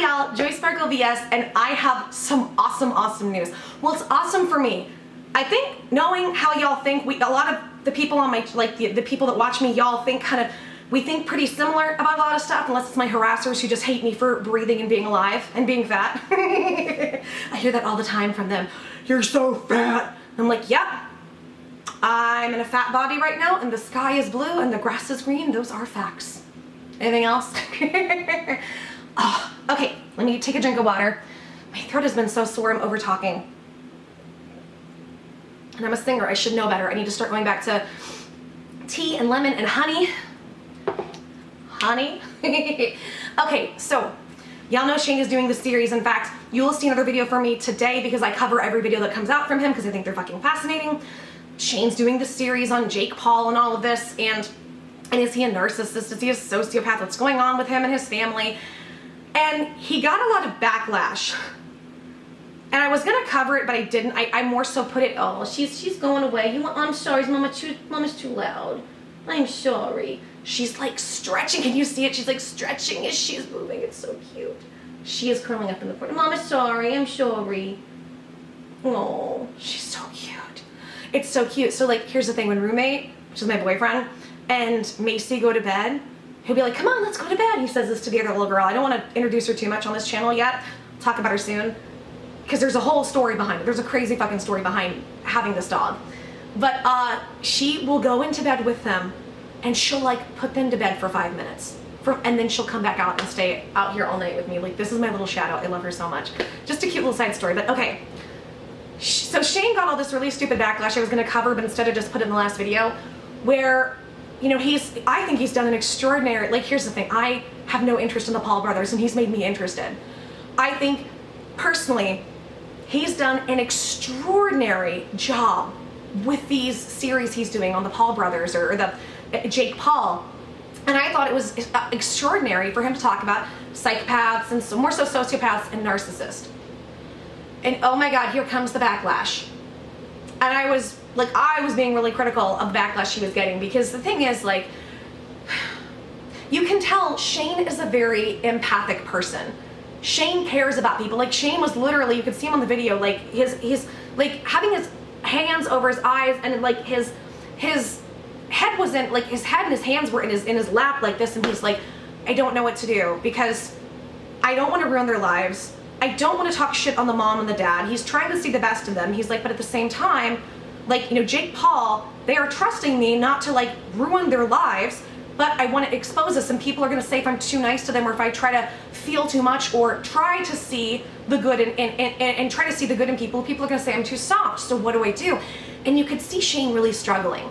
Hi y'all, JoySparklebS, and I have some awesome news. Well, it's awesome for me. I think knowing how y'all think, a lot of the people on my, like the people that watch me, y'all think we think pretty similar about a lot of stuff, unless it's my harassers who just hate me for breathing and being alive and being fat. I hear that all the time from them. You're so fat. I'm like, yep. I'm in a fat body right now, and the sky is blue and the grass is green. Those are facts. Anything else? Oh, okay, let me take a drink of water. My throat has been so sore, I'm over talking. And I'm a singer, I should know better. I need to start going back to tea and lemon and honey. Honey? Okay, so y'all know Shane is doing the series. In fact, you will see another video from me today because I cover every video that comes out from him because I think they're fucking fascinating. Shane's doing the series on Jake Paul and all of this, and is he a narcissist? Is he a sociopath? What's going on with him and his family? And he got a lot of backlash. And I was gonna cover it, but I didn't. I more so put it, oh, she's going away. I'm sorry, Mama's too loud. I'm sorry. She's like stretching. Can you see it? She's like stretching as she's moving. It's so cute. She is curling up in the corner. Mama's sorry, I'm sorry. Oh, she's so cute. It's so cute. So like, here's the thing, when roommate, which is my boyfriend, and Macy go to bed, he'll be like, come on, let's go to bed. He says this to the other little girl. I don't want to introduce her too much on this channel yet. I'll talk about her soon. Because there's a whole story behind it. There's a crazy fucking story behind having this dog. But she will go into bed with them, and she'll like put them to bed for 5 minutes. And then she'll come back out and stay out here all night with me. Like, this is my little shadow. I love her so much. Just a cute little side story, but okay. So Shane got all this really stupid backlash I was gonna cover, but instead I just put it in the last video, where, you know, I think he's done an extraordinary, like, here's the thing, I have no interest in the Paul brothers, and he's made me interested. I think, personally, he's done an extraordinary job with these series he's doing on the Paul brothers, or the Jake Paul. And I thought it was extraordinary for him to talk about psychopaths, and more so sociopaths and narcissists. And oh my God, here comes the backlash. And I was being really critical of the backlash he was getting, because the thing is, like, you can tell Shane is a very empathic person. Shane cares about people. Like, Shane was literally, you could see him on the video, like his like having his hands over his eyes, and like his head wasn't, like, his head and his hands were in his lap like this, and he's like, I don't know what to do, because I don't want to ruin their lives. I don't want to talk shit on the mom and the dad. He's trying to see the best in them. He's like, but at the same time, like, you know, Jake Paul, they are trusting me not to like ruin their lives, but I want to expose this, and people are going to say if I'm too nice to them, or if I try to feel too much, or try to see the good and try to see the good in people, people are going to say I'm too soft. So what do I do? And you could see Shane really struggling.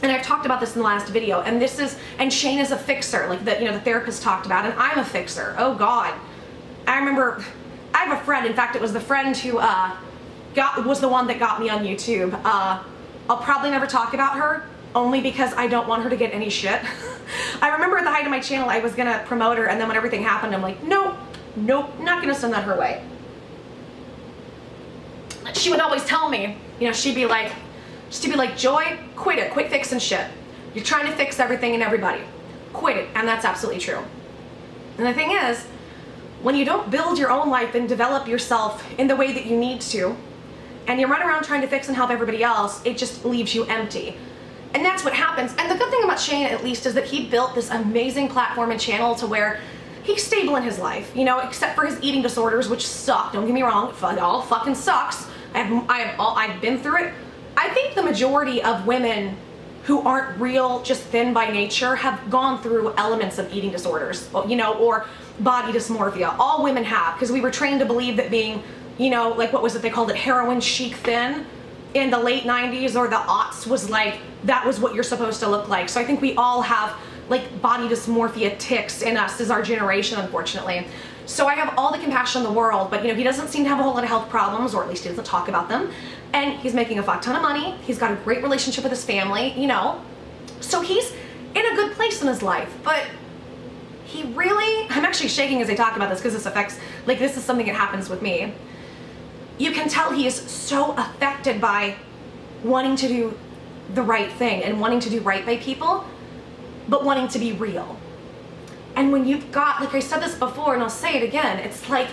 And I've talked about this in the last video, and Shane is a fixer, like the therapist talked about, and I'm a fixer. Oh God. I remember, I have a friend, in fact it was the friend who was the one that got me on YouTube. I'll probably never talk about her, only because I don't want her to get any shit. I remember at the height of my channel I was gonna promote her, and then when everything happened I'm like, nope, not gonna send that her way. She would always tell me, you know, she'd be like, Joy, quit it, quit fixing shit. You're trying to fix everything and everybody. Quit it, and that's absolutely true. And the thing is, when you don't build your own life and develop yourself in the way that you need to, and you run around trying to fix and help everybody else, it just leaves you empty. And that's what happens. And the good thing about Shane, at least, is that he built this amazing platform and channel to where he's stable in his life, you know, except for his eating disorders, which suck. Don't get me wrong, it all fucking sucks. I've been through it. I think the majority of women who aren't real, just thin by nature, have gone through elements of eating disorders, you know, or body dysmorphia. All women have, because we were trained to believe that being, you know, like, what was it, they called it heroin chic thin in the late 90s or the aughts, was like, that was what you're supposed to look like. So I think we all have like body dysmorphia ticks in us as our generation, unfortunately. So I have all the compassion in the world, but, you know, he doesn't seem to have a whole lot of health problems, or at least he doesn't talk about them. And he's making a fuck ton of money. He's got a great relationship with his family, you know. So he's in a good place in his life, but he really, I'm actually shaking as I talk about this because this affects, like, this is something that happens with me. You can tell he is so affected by wanting to do the right thing and wanting to do right by people, but wanting to be real. And when you've got, like I said this before and I'll say it again, it's like,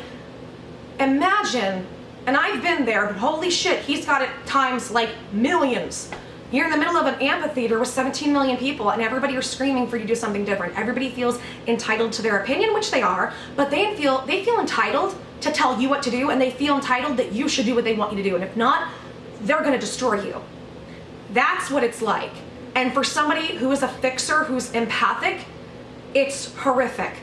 imagine, and I've been there, but holy shit, he's got it times like millions. You're in the middle of an amphitheater with 17 million people and everybody are screaming for you to do something different. Everybody feels entitled to their opinion, which they are, but they feel entitled to tell you what to do, and they feel entitled that you should do what they want you to do. And if not, they're gonna destroy you. That's what it's like. And for somebody who is a fixer, who's empathic, it's horrific.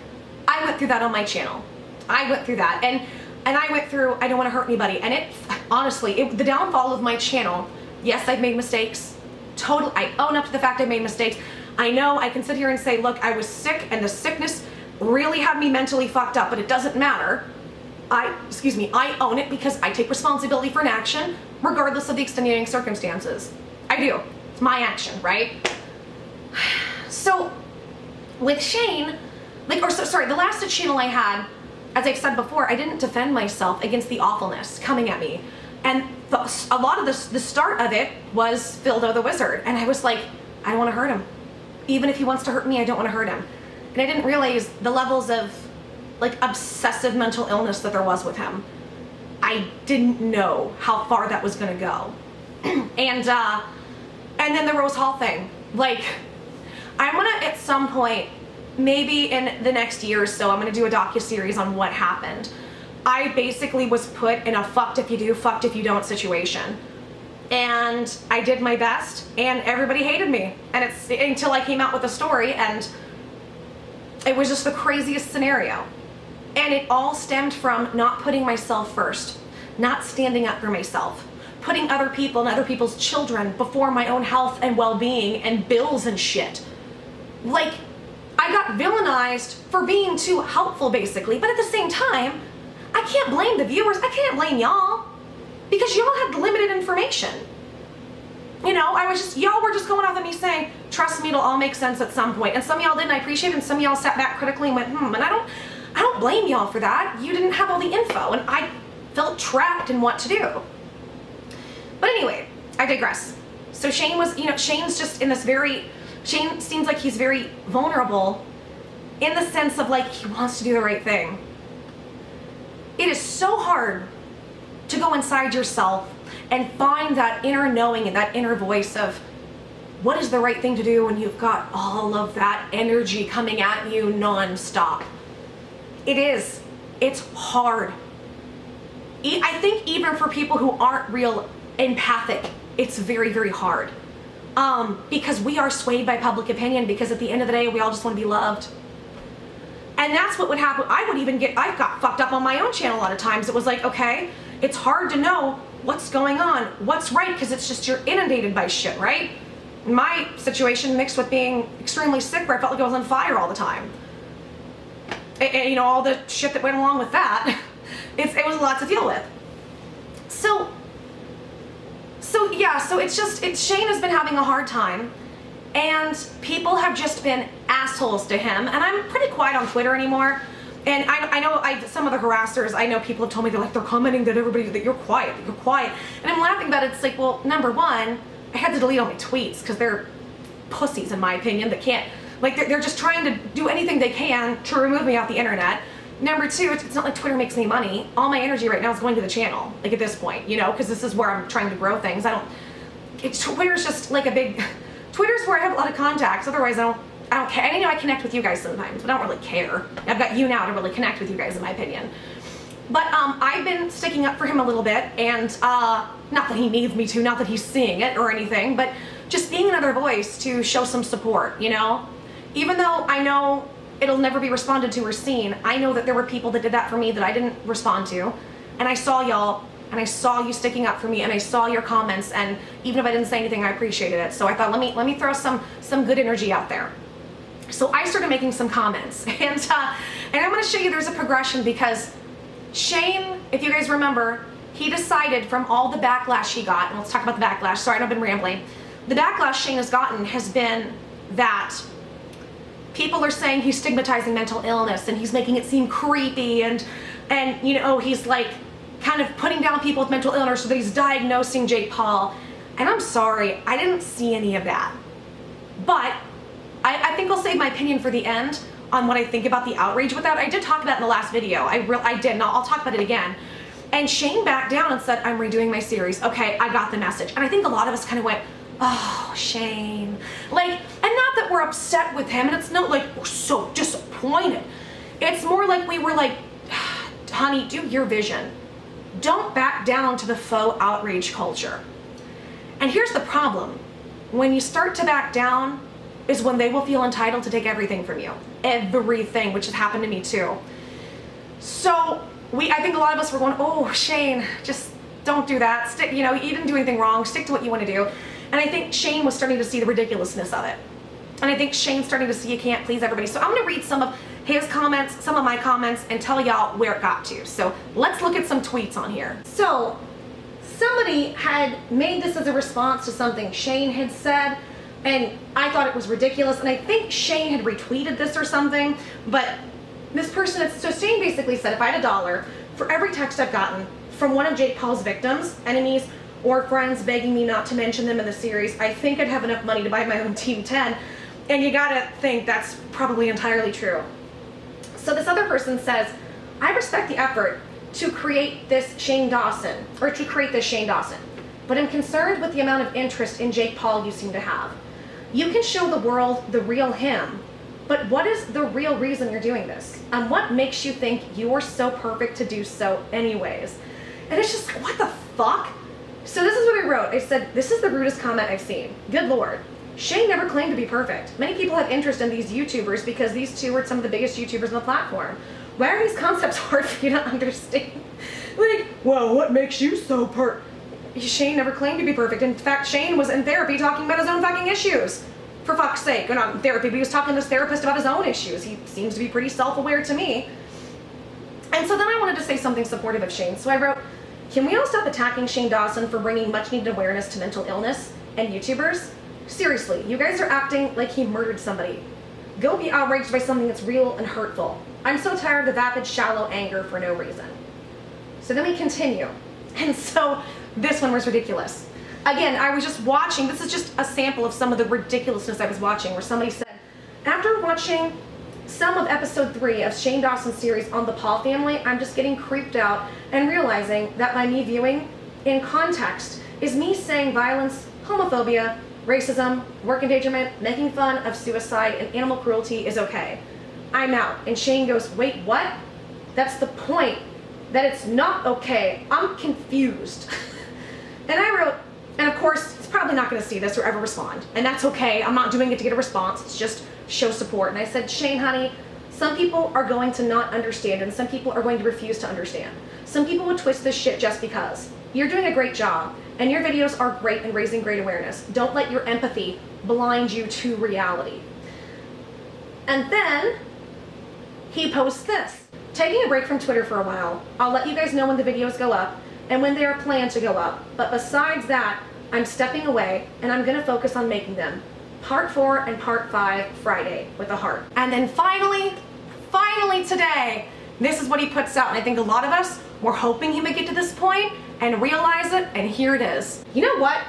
I went through that on my channel. I went through that. And I went through, I don't want to hurt anybody. And it, honestly, the downfall of my channel, yes, I've made mistakes. Totally, I own up to the fact I made mistakes. I know I can sit here and say, look, I was sick and the sickness really had me mentally fucked up, but it doesn't matter. I own it because I take responsibility for an action, regardless of the extenuating circumstances. I do. It's my action, right? So, with Shane, the last channel I had, as I've said before, I didn't defend myself against the awfulness coming at me. And a lot of the start of it was Phildo the Wizard. And I was like, I don't want to hurt him. Even if he wants to hurt me, I don't want to hurt him. And I didn't realize the levels of like obsessive mental illness that there was with him. I didn't know how far that was going to go. And then the Rose Hall thing. Like, I'm going to, at some point, maybe in the next year or so, I'm going to do a docuseries on what happened. I basically was put in a fucked if you do, fucked if you don't situation. And I did my best, and everybody hated me. And it's until I came out with a story, and it was just the craziest scenario. And it all stemmed from not putting myself first, not standing up for myself, putting other people and other people's children before my own health and well-being and bills and shit. Like, I got villainized for being too helpful, basically. But at the same time, I can't blame the viewers. I can't blame y'all, because y'all had limited information. You know, y'all were just going off of me saying, trust me, it'll all make sense at some point. And some of y'all didn't. I appreciate it. And some of y'all sat back critically and went, And I don't blame y'all for that. You didn't have all the info, and I felt trapped in what to do. But anyway, I digress. So Shane was, Shane's just in this Shane seems like he's very vulnerable in the sense of like he wants to do the right thing. It is so hard to go inside yourself and find that inner knowing and that inner voice of what is the right thing to do when you've got all of that energy coming at you nonstop. It is. It's hard. I think even for people who aren't real empathic, it's very, very hard. Because we are swayed by public opinion, because at the end of the day, we all just want to be loved. And that's what would happen. I've got fucked up on my own channel a lot of times. It was like, okay, it's hard to know what's going on, what's right, because it's just you're inundated by shit, right? My situation mixed with being extremely sick where I felt like I was on fire all the time. And, all the shit that went along with that. It was a lot to deal with. So Shane has been having a hard time, and people have just been assholes to him. And I'm pretty quiet on Twitter anymore. And I know some of the harassers, I know people have told me they're commenting that you're quiet. And I'm laughing about it. It's like, well, number one, I had to delete all my tweets because they're pussies, in my opinion, that can't, they're just trying to do anything they can to remove me off the internet. Number two, it's not like Twitter makes me money. All my energy right now is going to the channel, at this point, because this is where I'm trying to grow things. Twitter's just Twitter's where I have a lot of contacts. Otherwise, I don't care. I know I connect with you guys sometimes, but I don't really care. I've got Younow to really connect with you guys, in my opinion. But I've been sticking up for him a little bit, and not that he needs me to, not that he's seeing it or anything, but just being another voice to show some support, Even though I know it'll never be responded to or seen, I know that there were people that did that for me that I didn't respond to, and I saw y'all, and I saw you sticking up for me, and I saw your comments, and even if I didn't say anything, I appreciated it. So I thought, let me throw some good energy out there. So I started making some comments, and I'm going to show you there's a progression, because Shane, if you guys remember, he decided from all the backlash he got, and let's talk about the backlash. Sorry, I've been rambling. The backlash Shane has gotten has been that people are saying he's stigmatizing mental illness, and he's making it seem creepy, and he's like kind of putting down people with mental illness, so that he's diagnosing Jake Paul. And I'm sorry, I didn't see any of that. But I think I'll save my opinion for the end. on what I think about the outrage with that. I did talk about it in the last video. I did, and I'll talk about it again. And Shane backed down and said, I'm redoing my series. Okay, I got the message. And I think a lot of us kind of went, oh, Shane. Like, and not that we're upset with him, and it's not like we're so disappointed. It's more like we were like, honey, do your vision. Don't back down to the faux outrage culture. And here's the problem. When you start to back down is when they will feel entitled to take everything from you. Everything, which has happened to me too. So I think a lot of us were going, oh, Shane, just don't do that. Stick, you didn't do anything wrong. Stick to what you want to do. And I think Shane was starting to see the ridiculousness of it. And I think Shane's starting to see you can't please everybody. So I'm going to read some of his comments, some of my comments, and tell y'all where it got to. So let's look at some tweets on here. So somebody had made this as a response to something Shane had said, and I thought it was ridiculous. And I think Shane had retweeted this or something, but this person, so Shane basically said, if I had $1 for every text I've gotten from one of Jake Paul's victims, enemies, or friends begging me not to mention them in the series, I think I'd have enough money to buy my own Team 10. And you gotta think that's probably entirely true. So this other person says, I respect the effort to create this Shane Dawson, but I'm concerned with the amount of interest in Jake Paul you seem to have. You can show the world the real him, but what is the real reason you're doing this? And what makes you think you're so perfect to do so anyways? And it's just, what the fuck? So this is what I wrote. I said, this is the rudest comment I've seen. Good Lord. Shane never claimed to be perfect. Many people have interest in these YouTubers because these two are some of the biggest YouTubers on the platform. Why are these concepts hard for you to understand? Like, well, what makes you so Shane never claimed to be perfect. In fact, Shane was in therapy talking about his own fucking issues. For fuck's sake. Or not in therapy, but he was talking to his therapist about his own issues. He seems to be pretty self-aware to me. And so then I wanted to say something supportive of Shane. So I wrote, can we all stop attacking Shane Dawson for bringing much needed awareness to mental illness and YouTubers? Seriously, you guys are acting like he murdered somebody. Go be outraged by something that's real and hurtful. I'm so tired of the vapid, shallow anger for no reason. So then we continue. And so this one was ridiculous. Again, I was just watching, this is just a sample of some of the ridiculousness I was watching, where somebody said, after watching some of episode 3 of Shane Dawson's series on the Paul family, I'm just getting creeped out and realizing that by me viewing in context is me saying violence, homophobia, racism, work endangerment, making fun of suicide, and animal cruelty is okay. I'm out. And Shane goes, wait, what? That's the point, that it's not okay. I'm confused. And I wrote, and of course, it's probably not going to see this or ever respond. And that's okay. I'm not doing it to get a response. It's just show support. And I said, Shane, honey, some people are going to not understand, and some people are going to refuse to understand. Some people would twist this shit just because. You're doing a great job, and your videos are great and raising great awareness. Don't let your empathy blind you to reality. And then he posts this. Taking a break from Twitter for a while. I'll let you guys know when the videos go up and when they are planned to go up. But besides that, I'm stepping away and I'm gonna focus on making them. Part 4 and Part 5 Friday with a heart. And then finally today, this is what he puts out. And I think a lot of us were hoping he would get to this point and realize it, and here it is. You know what?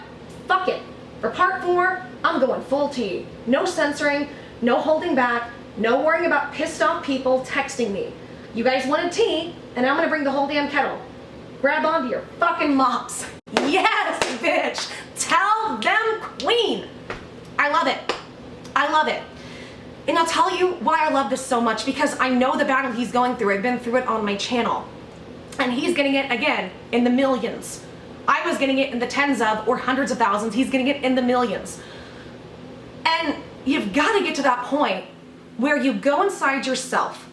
Fuck it. For Part 4, I'm going full T. No censoring, no holding back, no worrying about pissed off people texting me. You guys wanted tea, and I'm gonna bring the whole damn kettle. Grab onto your fucking mops. Yes, bitch. Tell them queen. I love it. I love it. And I'll tell you why I love this so much, because I know the battle he's going through. I've been through it on my channel. And he's getting it, again, in the millions. I was getting it in the tens of or hundreds of thousands. He's getting it in the millions. And you've got to get to that point where you go inside yourself,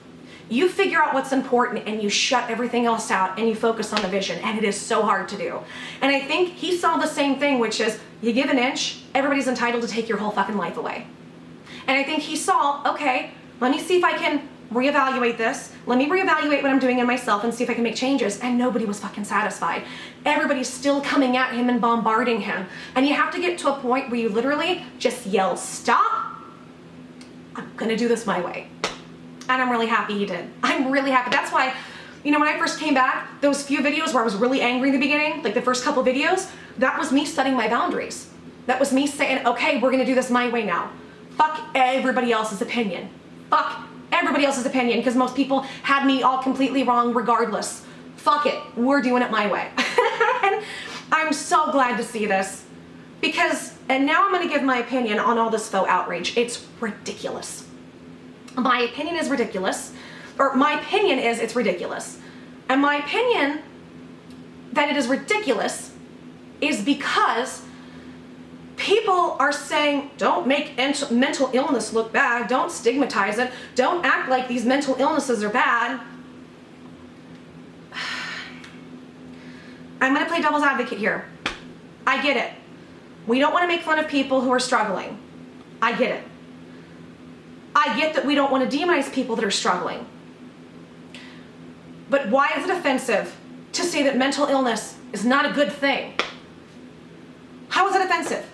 you figure out what's important, and you shut everything else out and you focus on the vision. And it is so hard to do. And I think he saw the same thing, which is you give an inch, everybody's entitled to take your whole fucking life away. And I think he saw, okay, let me see if I can reevaluate this. Let me reevaluate what I'm doing in myself and see if I can make changes. And nobody was fucking satisfied. Everybody's still coming at him and bombarding him. And you have to get to a point where you literally just yell, stop. I'm gonna do this my way. And I'm really happy he did. I'm really happy. That's why, you know, when I first came back, those few videos where I was really angry in the beginning, like the first couple videos, that was me setting my boundaries. That was me saying, okay, we're gonna do this my way now. Fuck everybody else's opinion. Fuck everybody else's opinion because most people had me all completely wrong regardless. Fuck it, we're doing it my way. And I'm so glad to see this because, and now I'm gonna give my opinion on all this faux outrage. It's ridiculous. My opinion is ridiculous, or my opinion is it's ridiculous. And my opinion that it is ridiculous is because people are saying, don't make mental illness look bad, don't stigmatize it, don't act like these mental illnesses are bad. I'm gonna play devil's advocate here. I get it. We don't wanna make fun of people who are struggling. I get it. I get that we don't wanna demonize people that are struggling. But why is it offensive to say that mental illness is not a good thing? How is it offensive?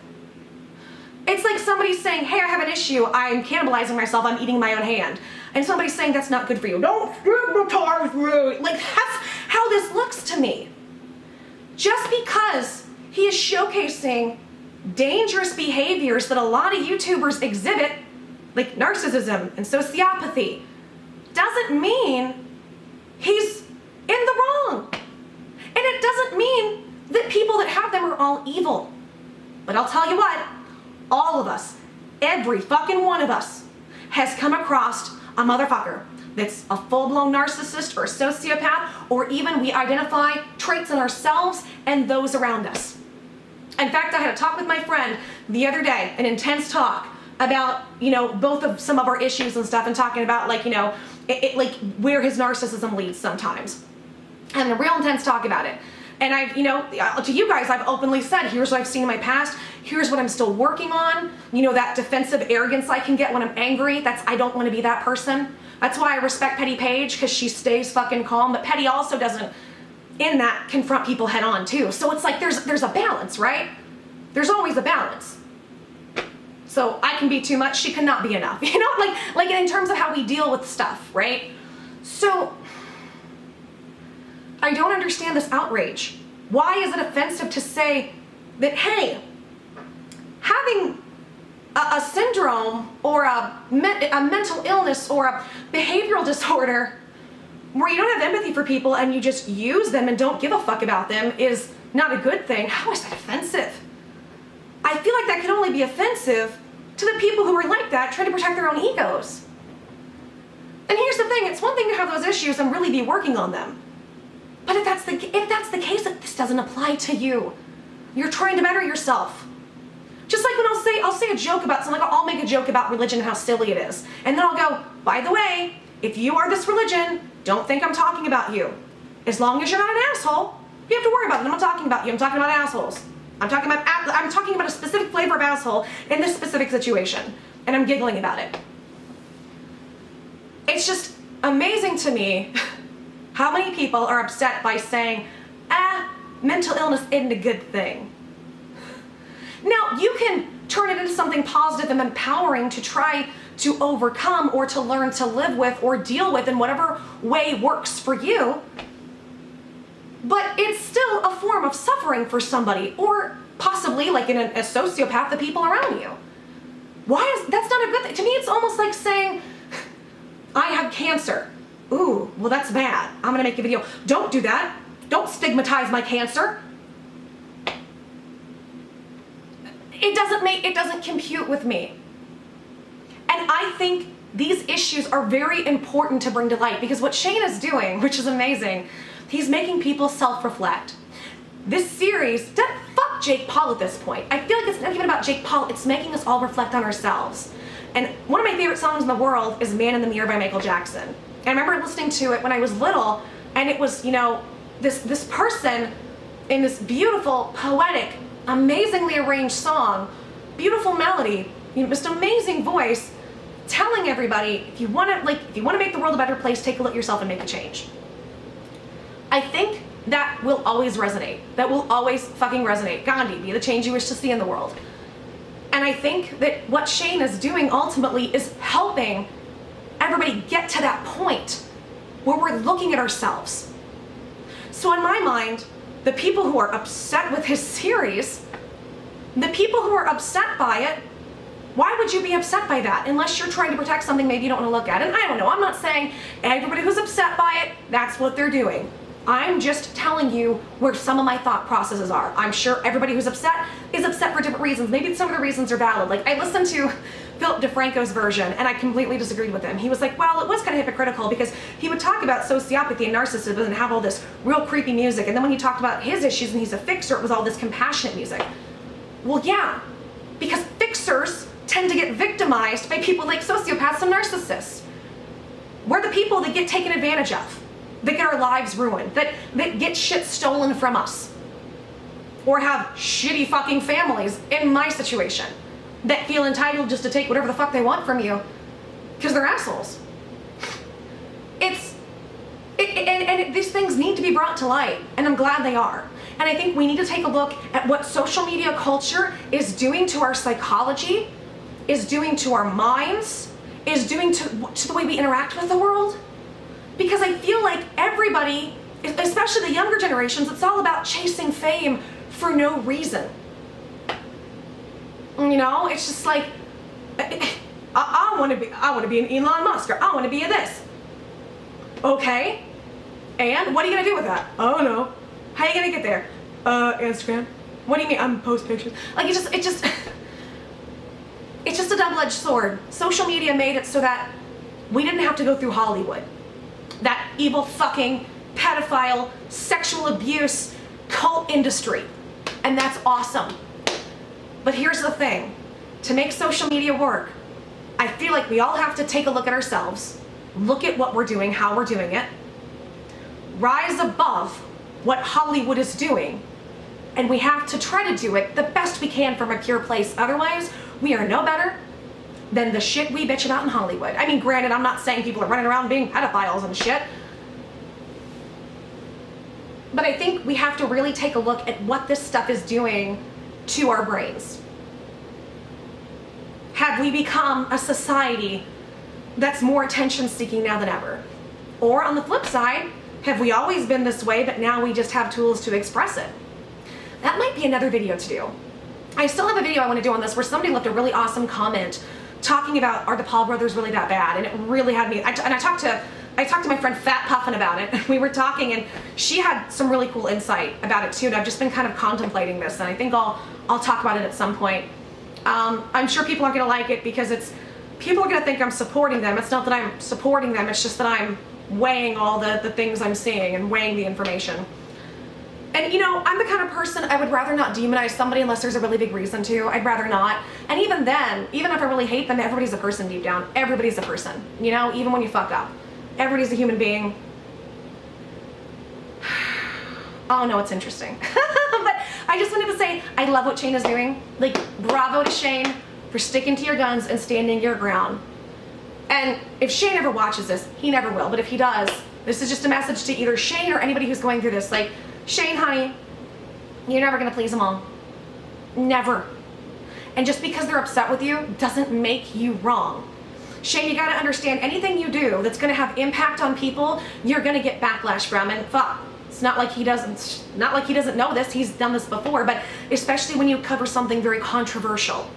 It's like somebody saying, hey, I have an issue, I'm cannibalizing myself, I'm eating my own hand. And somebody's saying that's not good for you. Don't stigmatize me. Like, that's how this looks to me. Just because he is showcasing dangerous behaviors that a lot of YouTubers exhibit, like narcissism and sociopathy, doesn't mean he's in the wrong. And it doesn't mean that people that have them are all evil. But I'll tell you what, all of us, every fucking one of us, has come across a motherfucker that's a full-blown narcissist or a sociopath, or even we identify traits in ourselves and those around us. In fact, I had a talk with my friend the other day, an intense talk about, both of some of our issues and stuff, and talking about like, like where his narcissism leads sometimes. Having a real intense talk about it. And I've, to you guys, I've openly said, here's what I've seen in my past, here's what I'm still working on, that defensive arrogance I can get when I'm angry, I don't want to be that person. That's why I respect Petty Paige, because she stays fucking calm, but Petty also doesn't, in that, confront people head on too. So it's like there's a balance, right? There's always a balance. So I can be too much, she cannot be enough, like in terms of how we deal with stuff, right? So I don't understand this outrage. Why is it offensive to say that, hey, having a syndrome or a mental illness or a behavioral disorder where you don't have empathy for people and you just use them and don't give a fuck about them is not a good thing? How is that offensive? I feel like that can only be offensive to the people who are like that, trying to protect their own egos. And here's the thing, it's one thing to have those issues and really be working on them. But if that's the case, this doesn't apply to you. You're trying to better yourself. Just like when I'll say a joke about something, like I'll make a joke about religion and how silly it is. And then I'll go, by the way, if you are this religion, don't think I'm talking about you. As long as you're not an asshole, you have to worry about it. I'm not talking about you, I'm talking about assholes. I'm talking about a specific flavor of asshole in this specific situation. And I'm giggling about it. It's just amazing to me how many people are upset by saying, mental illness isn't a good thing. Now, you can turn it into something positive and empowering to try to overcome or to learn to live with or deal with in whatever way works for you. But it's still a form of suffering for somebody, or possibly, like in a sociopath, the people around you. That's not a good thing. To me, it's almost like saying, I have cancer. Ooh, well that's bad. I'm gonna make a video. Don't do that. Don't stigmatize my cancer. It doesn't compute with me. And I think these issues are very important to bring to light, because what Shane is doing, which is amazing, he's making people self-reflect. This series, fuck Jake Paul at this point. I feel like it's not even about Jake Paul, it's making us all reflect on ourselves. And one of my favorite songs in the world is Man in the Mirror by Michael Jackson. And I remember listening to it when I was little, and it was, this person in this beautiful, poetic, amazingly arranged song, beautiful melody, just amazing voice, telling everybody, if you want to make the world a better place, take a look at yourself and make a change. I think that will always resonate. That will always fucking resonate. Gandhi, be the change you wish to see in the world. And I think that what Shane is doing ultimately is helping everybody get to that point where we're looking at ourselves. So in my mind, the people who are upset with his series, the people who are upset by it, Why would you be upset by that? Unless you're trying to protect something maybe you don't want to look at. And I don't know, I'm not saying everybody who's upset by it, that's what they're doing. I'm just telling you where some of my thought processes are. I'm sure everybody who's upset is upset for different reasons. Maybe some of the reasons are valid. Like, I listened to Philip DeFranco's version and I completely disagreed with him. He was like, well, it was kind of hypocritical because he would talk about sociopathy and narcissism and have all this real creepy music. And then when he talked about his issues and he's a fixer, it was all this compassionate music. Well, yeah, because fixers tend to get victimized by people like sociopaths and narcissists. We're the people that get taken advantage of, that get our lives ruined, that get shit stolen from us, or have shitty fucking families in my situation that feel entitled just to take whatever the fuck they want from you because they're assholes. And these things need to be brought to light, and I'm glad they are. And I think we need to take a look at what social media culture is doing to our psychology, is doing to our minds, is doing to the way we interact with the world. Because I feel like everybody, especially the younger generations, it's all about chasing fame for no reason. You know, it's just like, I want to be an Elon Musk, or I want to be a this. Okay, and what are you gonna do with that? I don't know. How are you gonna get there? Instagram. What do you mean? I'm post pictures. Like, it's just a double-edged sword. Social media made it so that we didn't have to go through Hollywood. That evil fucking pedophile, sexual abuse, cult industry. And that's awesome. But here's the thing. To make social media work, I feel like we all have to take a look at ourselves, look at what we're doing, how we're doing it, rise above what Hollywood is doing, and we have to try to do it the best we can from a pure place. Otherwise, we are no better than the shit we bitch about in Hollywood. I mean, granted, I'm not saying people are running around being pedophiles and shit, but I think we have to really take a look at what this stuff is doing to our brains. Have we become a society that's more attention-seeking now than ever? Or on the flip side, have we always been this way, but now we just have tools to express it? That might be another video to do. I still have a video I want to do on this where somebody left a really awesome comment talking about, are the Paul brothers really that bad? And it really had me, I talked to my friend Fat Puffin about it. We were talking and she had some really cool insight about it too, and I've just been kind of contemplating this, and I think I'll talk about it at some point. I'm sure people aren't going to like it because people are going to think I'm supporting them. It's not that I'm supporting them, it's just that I'm weighing all the things I'm seeing and weighing the information. And you know, I'm the kind of person, I would rather not demonize somebody unless there's a really big reason to. I'd rather not. And even then, even if I really hate them, everybody's a person deep down. Everybody's a person. You know, even when you fuck up. Everybody's a human being. Oh no, it's interesting. But I just wanted to say, I love what Shane is doing. Like, bravo to Shane for sticking to your guns and standing your ground. And if Shane ever watches this, he never will, but if he does, this is just a message to either Shane or anybody who's going through this. Like, Shane, honey, you're never gonna please them all. Never. And just because they're upset with you doesn't make you wrong. Shane, you gotta understand, anything you do that's gonna have impact on people, you're gonna get backlash from. And fuck, it's not like he doesn't know this, he's done this before, but especially when you cover something very controversial.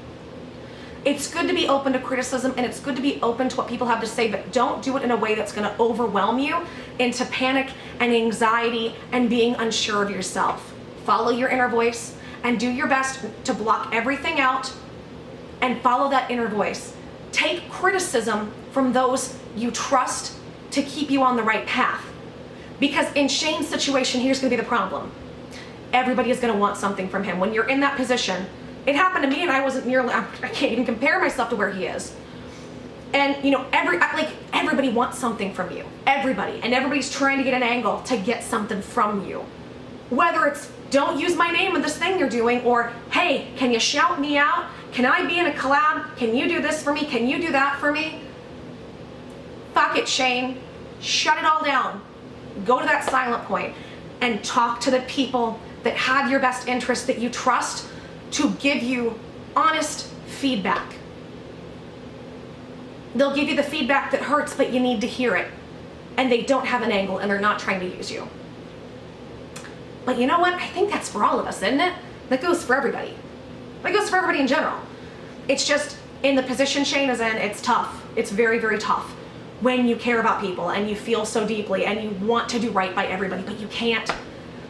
It's good to be open to criticism, and it's good to be open to what people have to say, but don't do it in a way that's gonna overwhelm you into panic and anxiety and being unsure of yourself. Follow your inner voice and do your best to block everything out and follow that inner voice. Take criticism from those you trust to keep you on the right path. Because in Shane's situation, here's gonna be the problem. Everybody is gonna want something from him. When you're in that position, it happened to me and I wasn't nearly, I can't even compare myself to where he is. And you know, everybody wants something from you. Everybody. And everybody's trying to get an angle to get something from you. Whether it's, don't use my name in this thing you're doing, or, hey, can you shout me out? Can I be in a collab? Can you do this for me? Can you do that for me? Fuck it, Shane. Shut it all down. Go to that silent point and talk to the people that have your best interest, that you trust, to give you honest feedback. They'll give you the feedback that hurts, but you need to hear it. And they don't have an angle and they're not trying to use you. But you know what? I think that's for all of us, isn't it? That goes for everybody. That goes for everybody in general. It's just, in the position Shane is in, it's tough. It's very, very tough when you care about people and you feel so deeply and you want to do right by everybody, but you can't,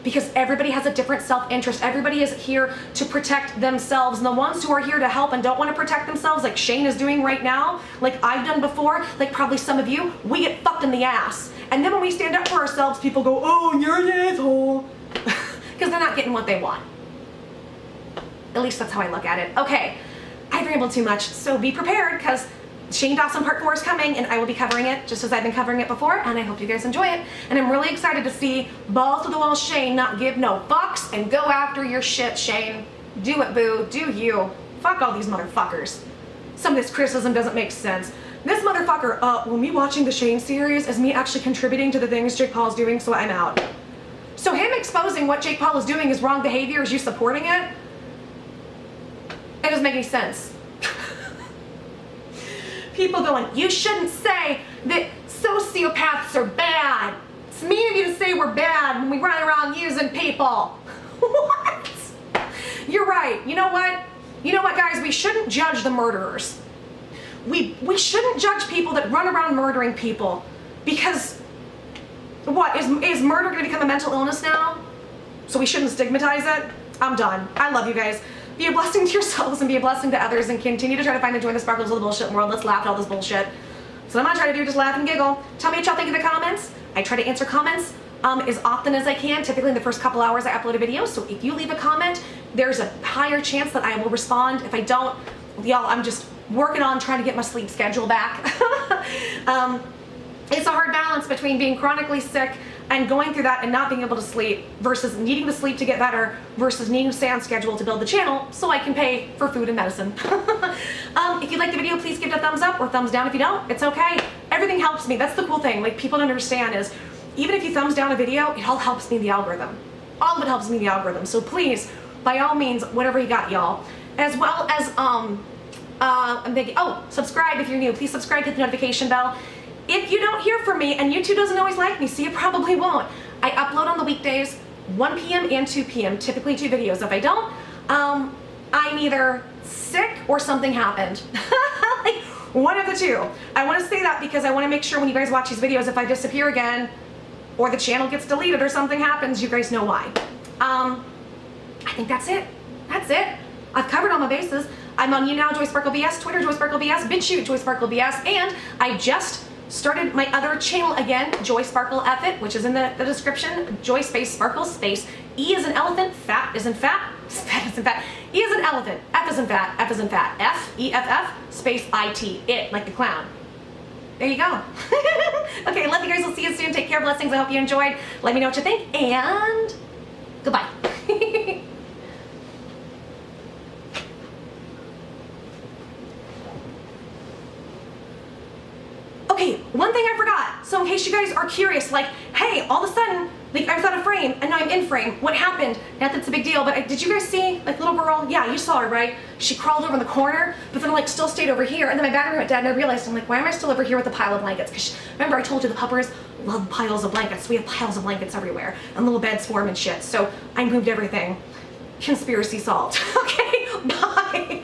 because everybody has a different self-interest. Everybody is here to protect themselves, and the ones who are here to help and don't want to protect themselves, like Shane is doing right now, like I've done before, like probably some of you, we get fucked in the ass. And then when we stand up for ourselves, people go, oh, you're an asshole. Because they're not getting what they want. At least that's how I look at it. Okay, I've rambled too much, so be prepared, because Shane Dawson Part 4 is coming, and I will be covering it just as I've been covering it before, and I hope you guys enjoy it. And I'm really excited to see balls to the wall Shane not give no fucks and go after your shit, Shane. Do it, boo. Do you. Fuck all these motherfuckers. Some of this criticism doesn't make sense. This motherfucker, when me watching the Shane series is me actually contributing to the things Jake Paul's doing, so I'm out. So him exposing what Jake Paul is doing is wrong behavior, is you supporting it? It doesn't make any sense. People going, you shouldn't say that sociopaths are bad. It's mean of you to say we're bad when we run around using people. What? You're right. You know what? You know what, guys? We shouldn't judge the murderers. We shouldn't judge people that run around murdering people, because what, is murder going to become a mental illness now? So we shouldn't stigmatize it? I'm done. I love you guys. Be a blessing to yourselves and be a blessing to others, and continue to try to find the joy and the sparkles of the bullshit world. Let's laugh at all this bullshit. So what I'm gonna try to do, just laugh and giggle. Tell me what y'all think in the comments. I try to answer comments as often as I can. Typically in the first couple hours I upload a video, so if you leave a comment, there's a higher chance that I will respond. If I don't, y'all, I'm just working on trying to get my sleep schedule back. It's a hard balance between being chronically sick and going through that and not being able to sleep, versus needing to sleep to get better, versus needing to stay on schedule to build the channel so I can pay for food and medicine. If you like the video, please give it a thumbs up or thumbs down. If you don't, it's okay. Everything helps me. That's the cool thing. Like, people don't understand is, even if you thumbs down a video, it all helps me in the algorithm. All of it helps me in the algorithm. So please, by all means, whatever you got, y'all. As well as, I'm thinking, subscribe if you're new. Please subscribe, hit the notification bell. If you don't hear from me, and YouTube doesn't always like me, so you probably won't, I upload on the weekdays, 1 p.m. and 2 p.m., typically 2 videos. If I don't, I'm either sick or something happened. Like, one of the two. I want to say that because I want to make sure when you guys watch these videos, if I disappear again, or the channel gets deleted or something happens, you guys know why. I think that's it. That's it. I've covered all my bases. I'm on Younow, JoySparklebS, Twitter, JoySparklebS, Bitchute, JoySparklebS, and I just started my other channel again, JoySparklebS, which is in the description. Joy space sparkle space E is an elephant, fat is in fat, fat is in fat, E is an elephant, F is in fat, F is in fat, F, E, F, F, space I-T, it, like the clown. There you go. Okay, love you guys. We'll see you soon. Take care. Blessings. I hope you enjoyed. Let me know what you think, and goodbye. Okay, one thing I forgot. So in case you guys are curious, like, hey, all of a sudden, like, I was out of frame, and now I'm in frame. What happened? Not that it's a big deal, but did you guys see, like, little girl? Yeah, you saw her, right? She crawled over in the corner, but then, like, still stayed over here, and then my battery went dead, and I realized, I'm like, why am I still over here with a pile of blankets? Because remember I told you the puppers love piles of blankets. We have piles of blankets everywhere, and little beds form and shit. So I moved everything. Conspiracy solved. Okay, bye.